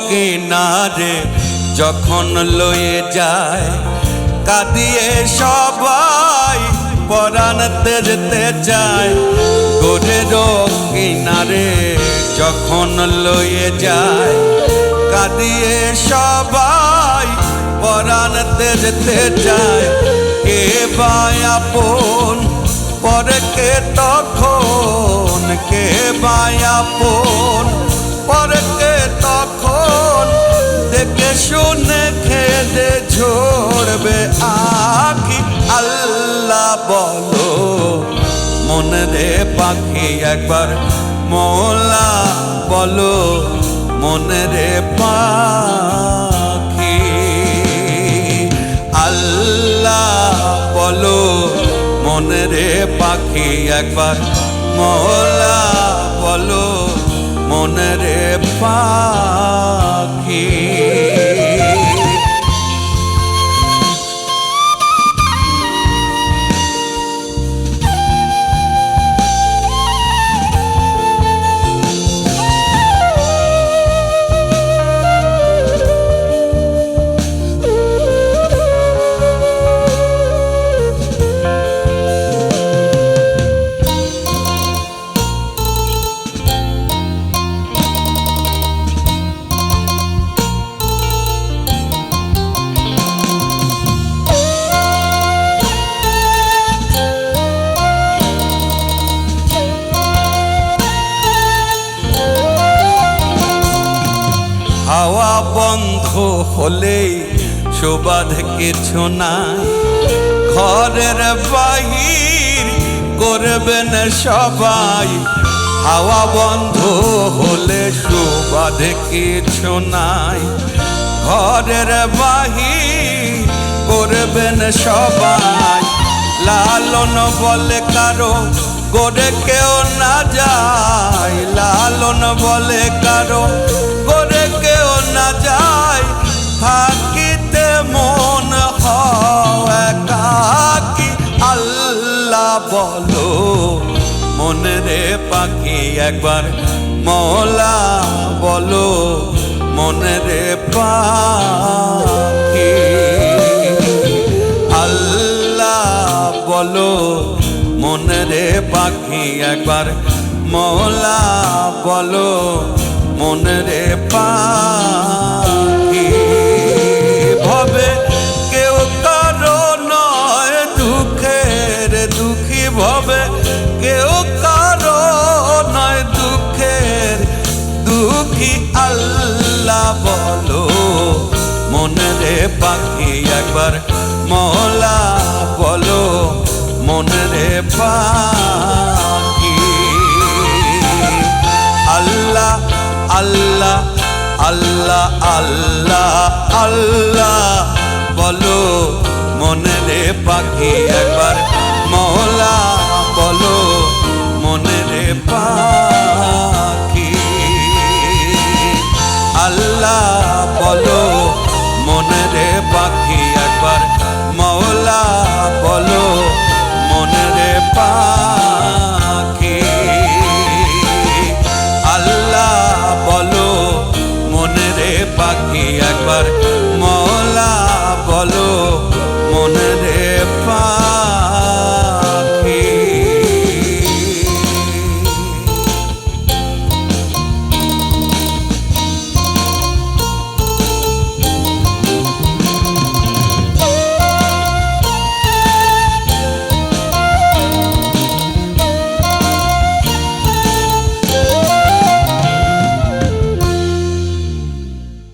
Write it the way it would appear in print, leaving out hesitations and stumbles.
কিনারে যখন লয়ে যায় কাঁদিয়ে সবাই পরাণ তেজতে চায়। গোরের কিনারে যখন লয়ে যায় কাঁদিয়ে সবাই পরাণ তেজতে চায়। কে বা আপন পরকে তখন, কে বা আপন পরকে তখন, দেখে শুনে খেদে ঝরবে আখি। আল্লাহ বলো মনে রে পাখি একবার, মওলা বলো মনে রে পাখি। আল্লাহ বলো মনে রে পাখি একবার, মওলা বলো মনে রে পাখি। হাওয়া বন্ধ হলেই সুবাদ কিছু নাই, ঘরের বাহির করবেন সবাই। হাওয়া বন্ধ হলে সুবাদ কিছু নাই, ঘরের বাহির করবেন সবাই। লালন বলে কারো গোরে কেউ না যায়, লালন বলে কারো গোরে কেউ না যায়। থাকিতে মন হয় একাকী। আল্লাহ বলো মনে রে পাখি একবার, মওলা বলো মনে রে পাখি। আল্লাহ বলো মনে রে পাখি একবার, মওলা বলো মনে রে পাখি। ভবে কেউ কারো নয় দুঃখের দুঃখী, ভবে কেউ কারো নয় দুঃখের দুঃখী। আল্লাহ বলো মনে রে পাখি একবার, মওলা বলো মনে রে পাখি। আল্লাহ আল্লাহ আল্লাহ আল্লাহ আল্লাহ বলো মনে রে পাখি একবার, মওলা বলো মনে রে পাখি। আল্লাহ বলো মনে রে পাখি একবার।